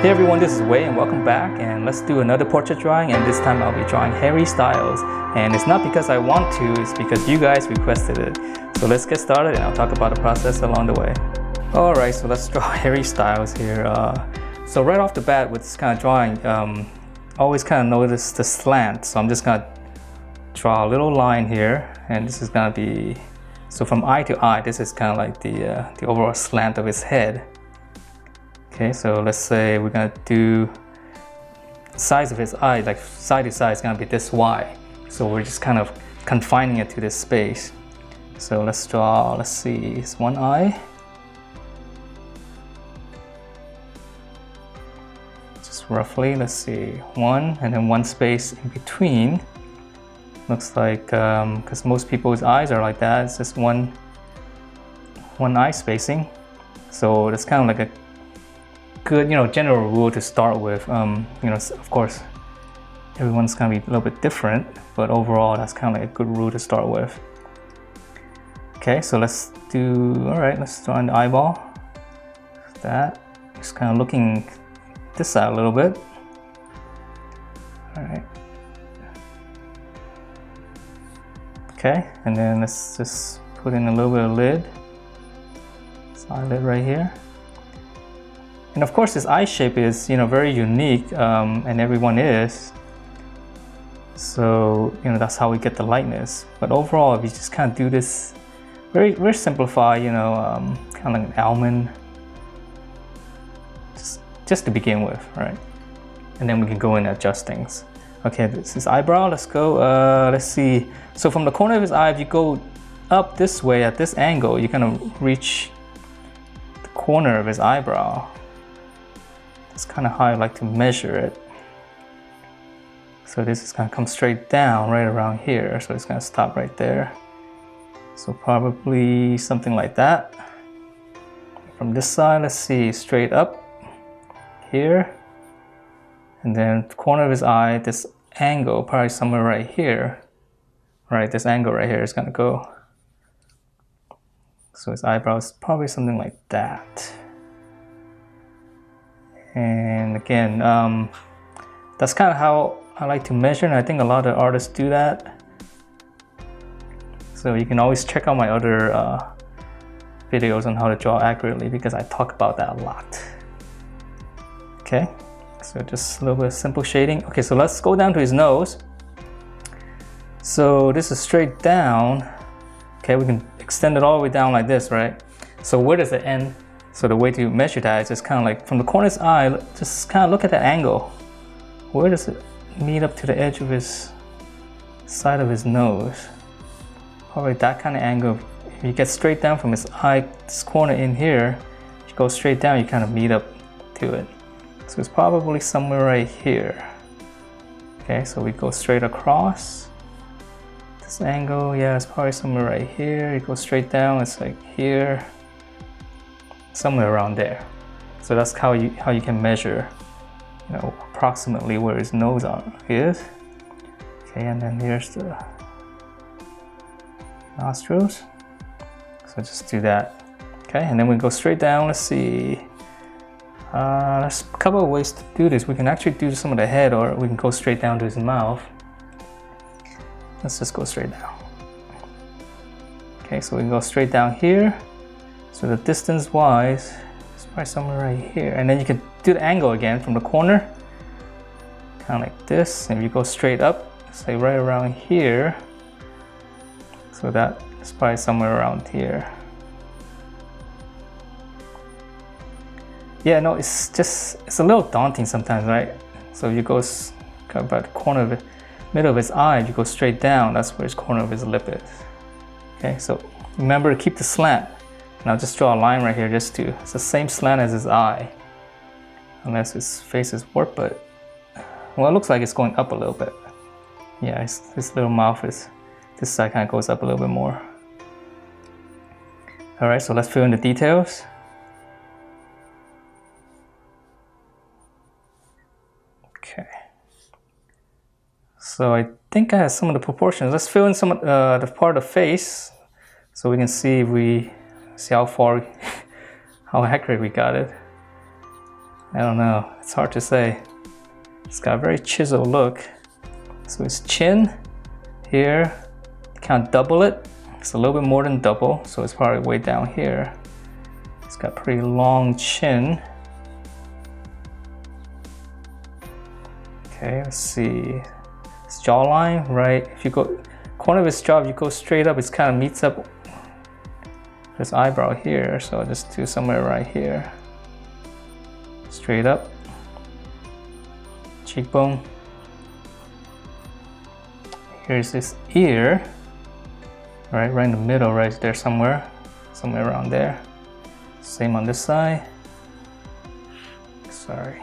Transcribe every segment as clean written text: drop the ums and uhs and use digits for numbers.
Hey everyone, this is Wei and welcome back, and let's do another portrait drawing, and this time I'll be drawing Harry Styles. And it's not because I want to, it's because you guys requested it. So let's get started and I'll talk about the process along the way. Alright, so let's draw Harry Styles here. So right off the bat with this kind of drawing, always kind of notice the slant. So I'm just gonna draw a little line here, and this is gonna be, so from eye to eye, this is kind of like the overall slant of his head. Okay, so let's say we're gonna do size of his eye, like side to side is gonna be this wide. So we're just kind of confining it to this space. So let's draw, let's see, it's one eye. Just roughly, let's see, one, and then one space in between. Looks like, because most people's eyes are like that, it's just one eye spacing. So that's kind of like a good, general rule to start with. Of course, everyone's gonna be a little bit different, but overall, that's kind of like a good rule to start with. Okay, so let's draw an eyeball. That, just kind of looking this side a little bit. All right. Okay, and then let's just put in a little bit of lid. Side lid right here. And of course, this eye shape is, very unique, and everyone is. So, that's how we get the lightness. But overall, if you just kind of do this very, very simplified, kind of like an almond, just to begin with, right? And then we can go and adjust things. Okay, this is eyebrow. Let's go. Let's see. So from the corner of his eye, if you go up this way at this angle, you kind of reach the corner of his eyebrow. That's kind of how I like to measure it. So this is going to come straight down right around here. So it's going to stop right there. So probably something like that. From this side, let's see, straight up here. And then the corner of his eye, this angle, probably somewhere right here. Right, this angle right here is going to go. So his eyebrow is probably something like that. And again, that's kind of how I like to measure, and I think a lot of artists do that. So you can always check out my other videos on how to draw accurately, because I talk about that a lot. Okay, so just a little bit of simple shading. Okay, so let's go down to his nose. So this is straight down. Okay, we can extend it all the way down like this, right? So where does it end? So the way to measure that is just kind of like from the corner of his eye, just kind of look at that angle. Where does it meet up to the edge of his side of his nose? Probably that kind of angle. If you get straight down from his eye, this corner in here, you go straight down, you kind of meet up to it. So it's probably somewhere right here. Okay, so we go straight across. This angle, yeah, it's probably somewhere right here. You go straight down, it's like here. Somewhere around there. So that's how you can measure, approximately where his nose is. Okay, and then here's the nostrils. So just do that. Okay, and then we go straight down. Let's see. There's a couple of ways to do this. We can actually do some of the head, or we can go straight down to his mouth. Let's just go straight down. Okay, so we can go straight down here. So the distance wise is probably somewhere right here. And then you can do the angle again from the corner. Kind of like this. And if you go straight up, say right around here. So that is probably somewhere around here. Yeah, no, it's a little daunting sometimes, right? So if you go about the corner of it, middle of his eye, you go straight down, that's where his corner of his lip is. Okay, so remember to keep the slant. And I'll just draw a line right here it's the same slant as his eye. Unless his face is warped, but, well, it looks like it's going up a little bit. Yeah, his little mouth is, this side kind of goes up a little bit more. All right, so let's fill in the details. Okay. So I think I have some of the proportions. Let's fill in some of the part of the face so we can see how accurate we got it. I don't know, it's hard to say. It's got a very chiseled look. So his chin here, kind of double it. It's a little bit more than double, so it's probably way down here. It's got a pretty long chin. Okay, let's see. His jawline, right? If you go corner of his jaw, if you go straight up, it kind of meets up his eyebrow here. So I'll just do somewhere right here. Straight up. Cheekbone. Here's his ear. Right in the middle, right there somewhere around there. Same on this side. Sorry.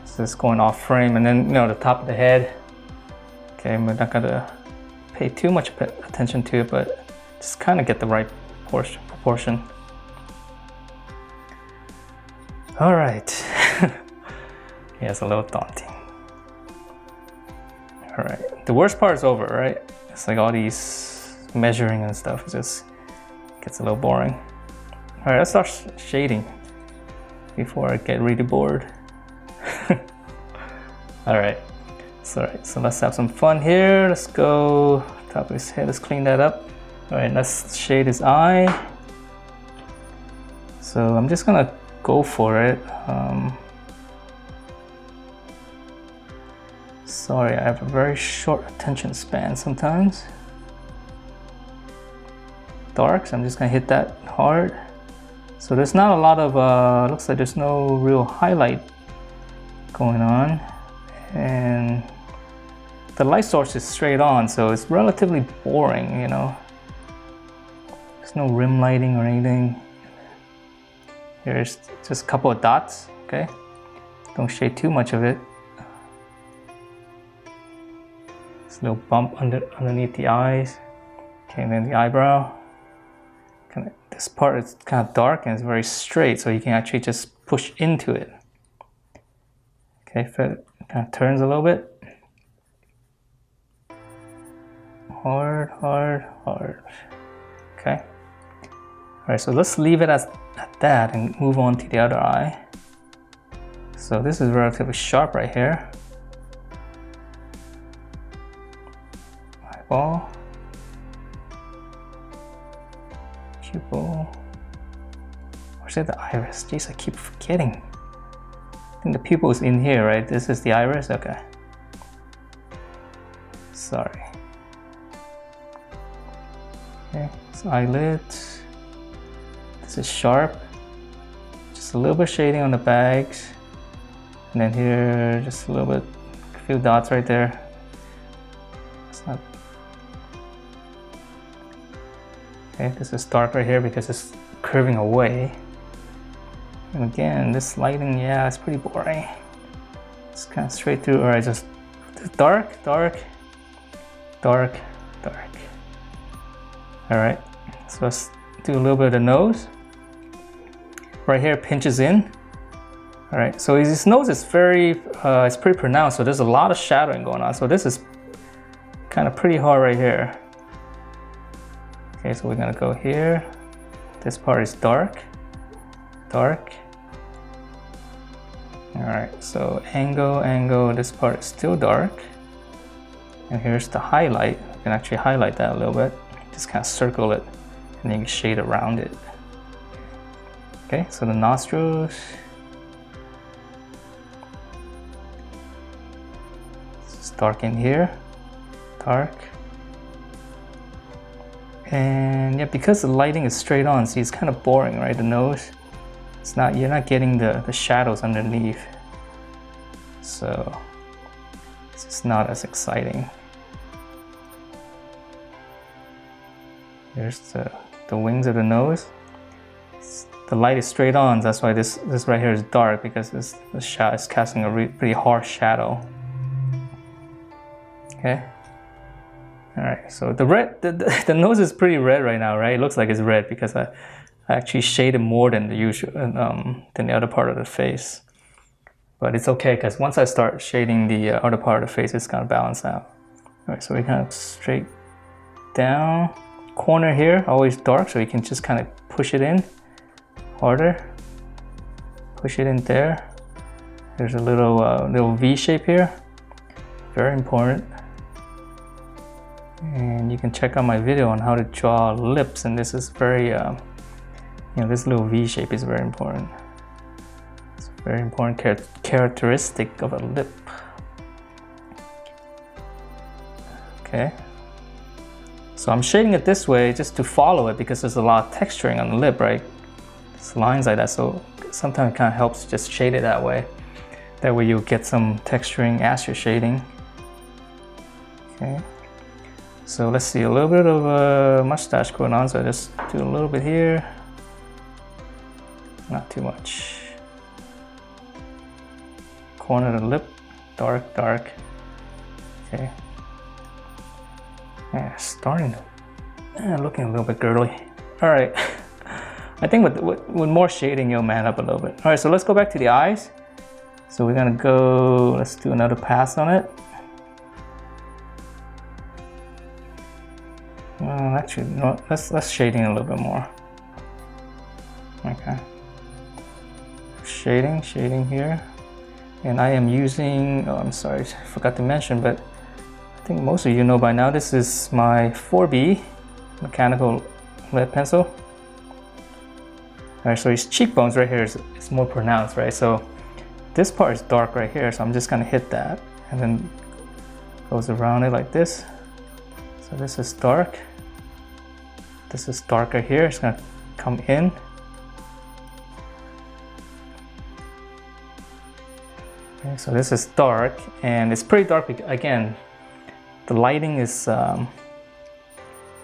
So it's going off frame, and then the top of the head. Okay, we're not gonna pay too much attention to it, but just kind of get the right proportion. All right. Yeah, it's a little daunting. All right, the worst part is over, right? It's like all these measuring and stuff, it just gets a little boring. All right, let's start shading before I get really bored. All right, so let's have some fun here. Let's go top of his head, let's clean that up. All right, let's shade his eye. So I'm just gonna go for it. Sorry, I have a very short attention span sometimes. Dark, so I'm just gonna hit that hard. So there's not a lot of, looks like there's no real highlight going on. And the light source is straight on, so it's relatively boring, There's no rim lighting or anything. Here's just a couple of dots, okay? Don't shade too much of it. This little bump underneath the eyes. Okay, and then the eyebrow. This part is kind of dark and it's very straight, so you can actually just push into it. Okay, it kind of turns a little bit. Hard. Okay. All right, so let's leave it at that and move on to the other eye. So this is relatively sharp right here. Eyeball. Pupil. Where's the iris? Jeez, I keep forgetting. I think the pupil is in here, right? This is the iris? Okay. Sorry. Okay, so eyelid. This is sharp. Just a little bit shading on the bags. And then here, just a little bit, a few dots right there. It's not. Okay, this is dark right here because it's curving away. And again, this lighting, yeah, it's pretty boring. It's kind of straight through. All right, just dark. All right, so let's do a little bit of the nose. Right here pinches in. All right, so his nose is it's pretty pronounced, so there's a lot of shadowing going on. So this is kind of pretty hard right here. Okay, so we're gonna go here. This part is dark. All right, so angle, this part is still dark. And here's the highlight. You can actually highlight that a little bit. Just kind of circle it, and then you can shade around it. Okay, so the nostrils. It's dark in here, dark. And yeah, because the lighting is straight on, see, it's kind of boring, right? The nose, you're not getting the shadows underneath. So it's just not as exciting. Here's the wings of the nose. The light is straight on, that's why this right here is dark, because the shadow is casting a pretty harsh shadow. Okay. All right, so the nose is pretty red right now, right? It looks like it's red because I actually shaded more than the usual, than the other part of the face. But it's okay, because once I start shading the other part of the face, it's gonna balance out. All right, so we kind of straight down. Corner here, always dark, so you can just kind of push it in harder. push it in there. There's a little V shape here, very important. And you can check out my video on how to draw lips, and this is very, this little V shape is very important. It's a very important characteristic of a lip. Okay, so I'm shading it this way just to follow it because there's a lot of texturing on the lip, right? It's lines like that, so sometimes it kind of helps just shade it that way. That way you'll get some texturing as you're shading. Okay. So let's see, a little bit of a mustache going on, so I just do a little bit here. Not too much. Corner of the lip, dark, dark. Okay. Yeah, starting to, looking a little bit girly. All right. I think with more shading, you'll man up a little bit. All right, so let's go back to the eyes. So we're gonna go, let's do another pass on it. Actually, no, let's shading a little bit more. Okay. Shading here. And I am using, oh, I'm sorry, I forgot to mention, but I think most of you know by now, this is my 4B mechanical lead pencil. All right, so his cheekbones right here is more pronounced, right? So this part is dark right here, so I'm just gonna hit that and then goes around it like this. So this is dark. This is darker here, it's gonna come in. Okay, so this is dark, and it's pretty dark again. The lighting is,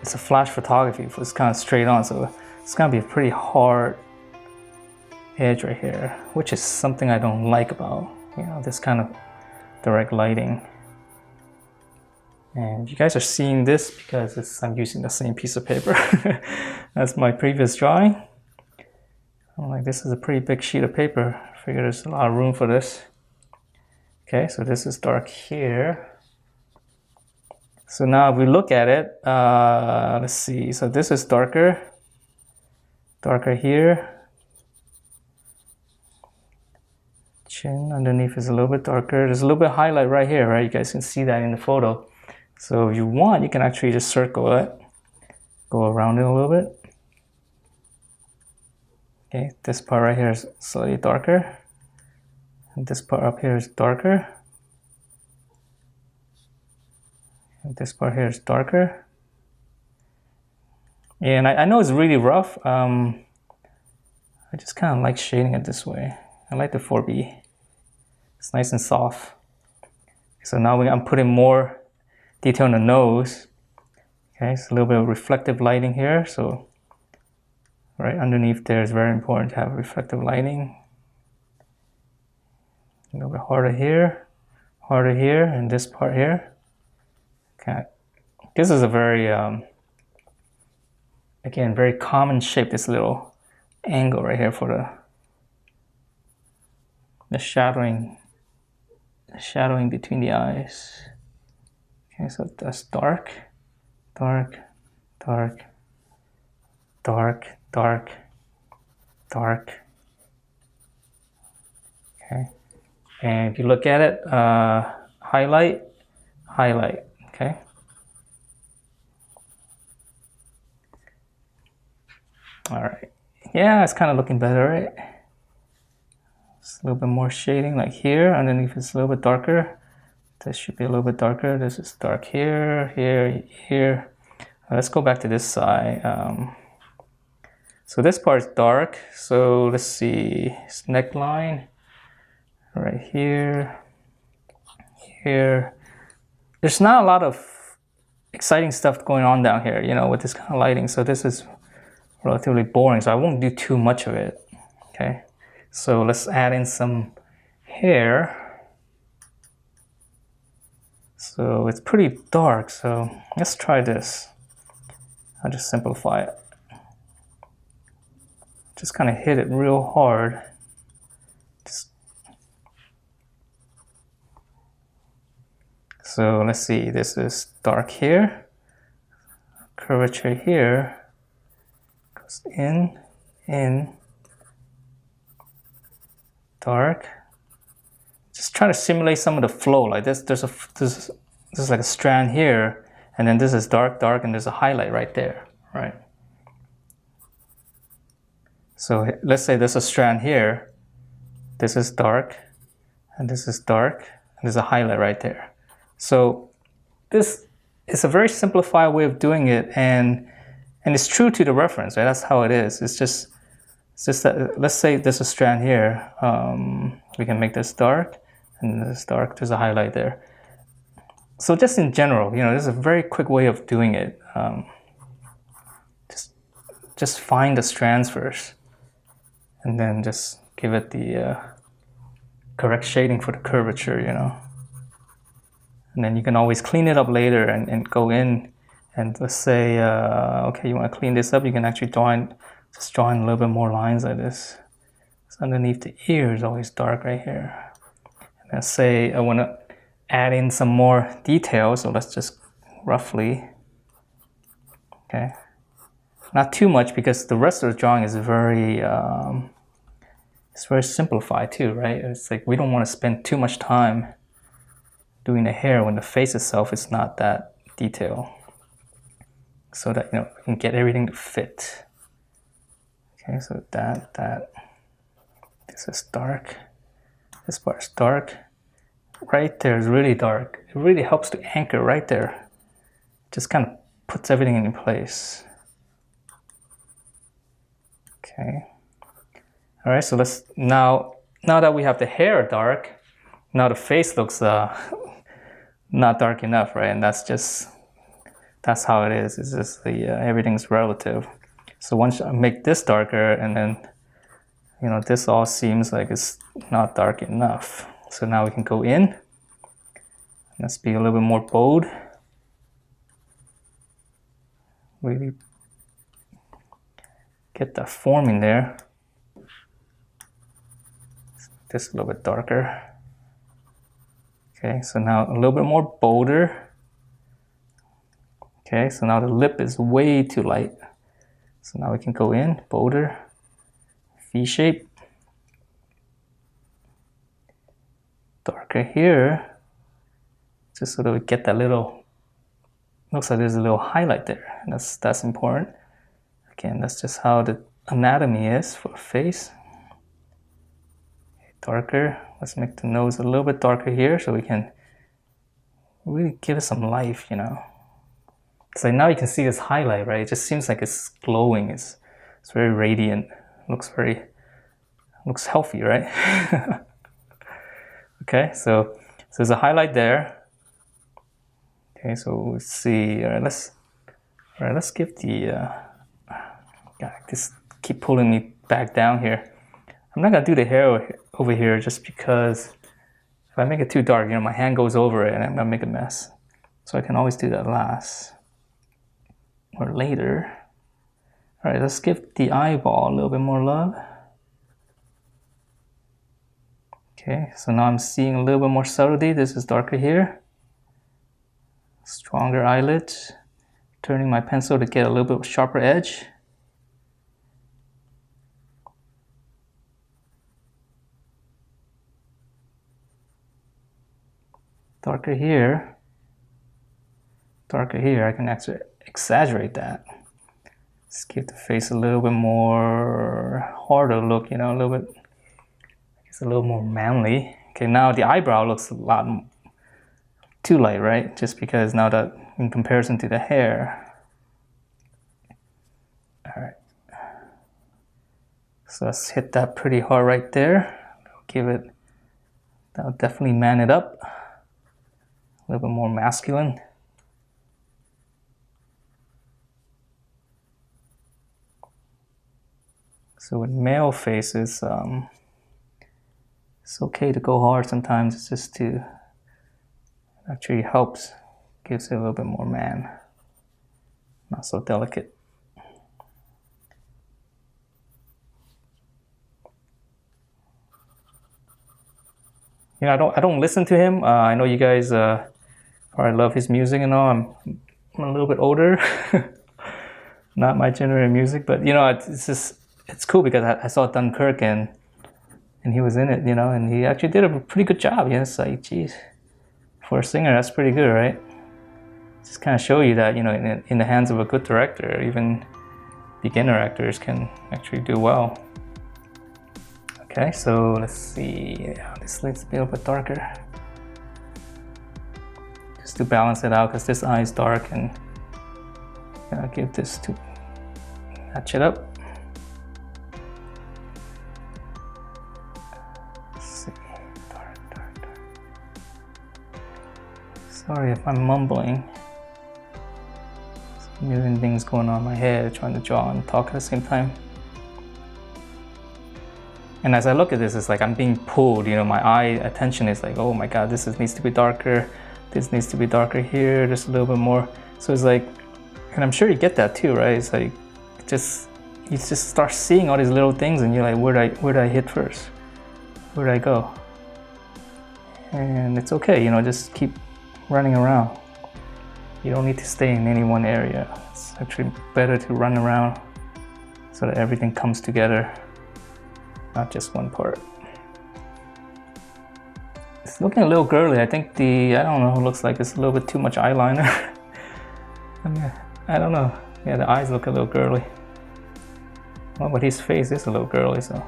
it's a flash photography, so it's kind of straight on, so it's gonna be a pretty hard edge right here, which is something I don't like about, this kind of direct lighting. And you guys are seeing this because I'm using the same piece of paper as my previous drawing. I'm like, this is a pretty big sheet of paper. I figure there's a lot of room for this. Okay, so this is dark here. So now if we look at it, let's see. So this is darker here. Chin underneath is a little bit darker. There's a little bit of highlight right here, right? You guys can see that in the photo. So if you want, you can actually just circle it, go around it a little bit. Okay, this part right here is slightly darker. And this part up here is darker. And this part here is darker. And I know it's really rough. I just kind of like shading it this way. I like the 4B. It's nice and soft. So now I'm putting more detail on the nose. Okay, it's a little bit of reflective lighting here. So right underneath there is very important to have reflective lighting. A little bit harder here, and this part here. Okay, this is a very, again, very common shape, this little angle right here for the shadowing between the eyes. Okay, so that's dark, dark, dark, dark, dark, dark. Okay, and if you look at it, highlight, highlight. Okay. All right. Yeah, it's kind of looking better, right? It's a little bit more shading, like here. Underneath it's a little bit darker. This should be a little bit darker. This is dark here, here, here. Let's go back to this side. So this part is dark. So let's see, it's neckline right here, here. There's not a lot of exciting stuff going on down here, with this kind of lighting. So this is relatively boring. So I won't do too much of it. Okay. So let's add in some hair. So it's pretty dark. So let's try this. I'll just simplify it. Just kind of hit it real hard. So let's see, this is dark here, curvature here, goes in, dark. Just try to simulate some of the flow. Like this, there's like a strand here, and then this is dark, dark, and there's a highlight right there, right? So let's say there's a strand here. This is dark, and this is dark, and there's a highlight right there. So this is a very simplified way of doing it, and it's true to the reference, right? That's how it is. It's just that, let's say there's a strand here. We can make this dark, and this dark, there's a highlight there. So just in general, you know, this is a very quick way of doing it. Just find the strands first, and then just give it the correct shading for the curvature, you know. And then you can always clean it up later and go in and let's say, okay, you want to clean this up, you can actually just draw in a little bit more lines like this. So underneath the ear is always dark right here. And let's say I want to add in some more details, so let's just roughly, okay. Not too much because the rest of the drawing is very, it's very simplified too, right? It's like we don't want to spend too much time doing the hair when the face itself is not that detailed, so that, you know, we can get everything to fit. Okay, so this is dark, this part is dark, right there is really dark. It really helps to anchor right there. Just kind of puts everything in place. Okay. All right, so let's now that we have the hair dark, now the face looks not dark enough, right? And that's how it is. It's just the everything's relative. So once I make this darker, and then, you know, this all seems like it's not dark enough. So now we can go in. Let's be a little bit more bold. Really get that form in there. This a little bit darker. Okay, so now a little bit more bolder. Okay, so now the lip is way too light. So now we can go in, bolder, V shape. Darker here, just so that we get that little, looks like there's a little highlight there. And that's important. Again, that's just how the anatomy is for a face. Darker, let's make the nose a little bit darker here so we can really give it some life, you know. So now you can see this highlight, right? It just seems like it's glowing. It's very radiant. Looks healthy, right? Okay, so there's a highlight there. Okay, so let's see. All right, let's give the. God, this keep pulling me back down here. I'm not gonna do the hair over here just because if I make it too dark, you know, my hand goes over it and I'm gonna make a mess. So I can always do that last or later. All right, let's give the eyeball a little bit more love. Okay, so now I'm seeing a little bit more subtlety. This is darker here. Stronger eyelids. Turning my pencil to get a little bit sharper edge. Darker here. Darker here. I can actually exaggerate that. Just give the face a little bit more harder look, you know, a little bit. It's a little more manly. Okay, now the eyebrow looks a lot too light, right? Just because now that in comparison to the hair. All right. So let's hit that pretty hard right there. Give it, that'll definitely man it up. A little bit more masculine. So with male faces, it's okay to go hard sometimes. It's just to actually helps, gives it a little bit more man, not so delicate. You know, I don't listen to him. I know you guys probably love his music and all. I'm a little bit older, not my genre of music, but you know, it's cool because I saw Dunkirk and and he was in it, you know, and he actually did a pretty good job. You know, it's like, geez, for a singer, that's pretty good, right? Just kind of show you that, you know, in the hands of a good director, even beginner actors can actually do well. Okay, so let's see. This needs to be a little bit darker, just to balance it out, because this eye is dark, and I'll give this to match it up. Let's see, dark. Sorry if I'm mumbling. There's a million things going on in my head, trying to draw and talk at the same time. And as I look at this, it's like I'm being pulled, you know, my eye attention is like, oh my God, this needs to be darker. This needs to be darker here, just a little bit more. So it's like, and I'm sure you get that too, right? It's like, you just start seeing all these little things, and you're like, where did I hit first? Where did I go? And it's okay, you know, just keep running around. You don't need to stay in any one area. It's actually better to run around so that everything comes together, not just one part. It's looking a little girly. I think I don't know, it looks like it's a little bit too much eyeliner. I mean, I don't know. Yeah, the eyes look a little girly. Well, but his face is a little girly, so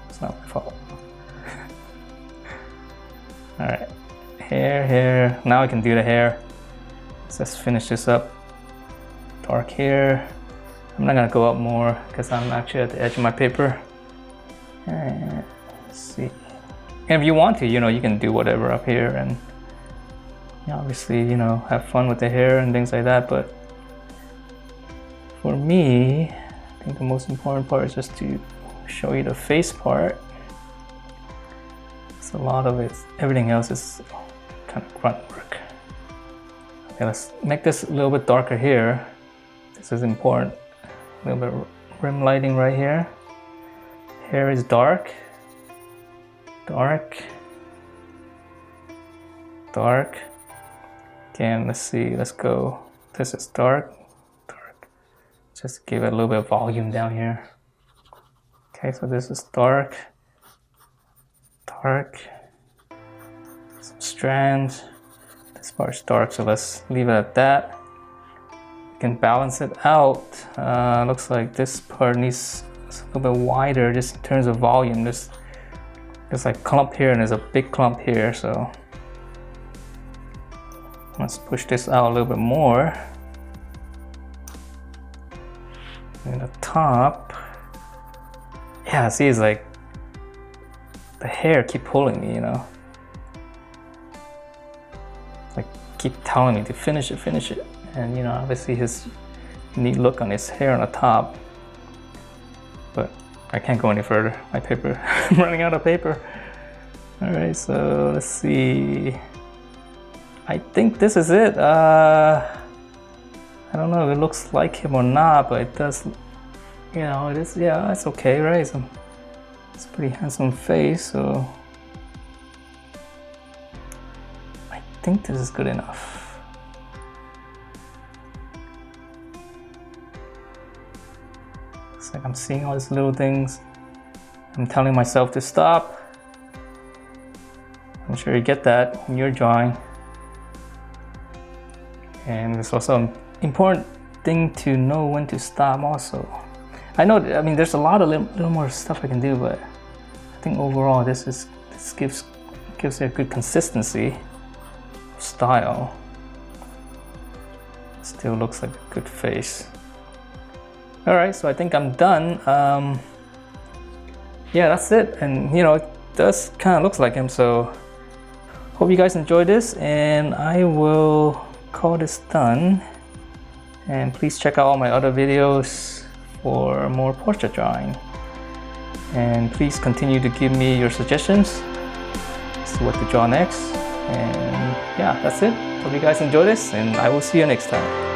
it's not my fault. All right, hair. Now I can do the hair. Let's finish this up. Dark hair. I'm not gonna go up more because I'm actually at the edge of my paper. And let's see. And if you want to, you know, you can do whatever up here, and obviously, you know, have fun with the hair and things like that. But for me, I think the most important part is just to show you the face part. So a lot of it, everything else is kind of grunt work. Okay, let's make this a little bit darker here. This is important. A little bit of rim lighting right here. Hair is dark. Dark. Again, let's see, let's go. This is dark. Just give it a little bit of volume down here. Okay, so this is dark. Some strands. This part's dark, so let's leave it at that. You can balance it out. Looks like this part needs a little bit wider, just in terms of volume. There's like clump here, and there's a big clump here, so let's push this out a little bit more. And the top, yeah, see, it's like the hair keep pulling me, you know, like keep telling me to finish it, and you know, obviously his neat look on his hair on the top. But I can't go any further. My paper, I'm running out of paper. All right, so let's see. I think this is it. I don't know if it looks like him or not, but it does, you know, it is, yeah, it's okay, right? It's a pretty handsome face, so I think this is good enough. It's like I'm seeing all these little things. I'm telling myself to stop. I'm sure you get that when you're drawing. And it's also an important thing to know when to stop also. I know, I mean, there's a lot of little more stuff I can do, but I think overall this gives it a good consistency, style. Still looks like a good face. All right, so I think I'm done. Yeah, that's it. And you know, it does kind of looks like him, so hope you guys enjoyed this, and I will call this done. And please check out all my other videos for more portrait drawing. And please continue to give me your suggestions as to what to draw next. And yeah, that's it. Hope you guys enjoy this, and I will see you next time.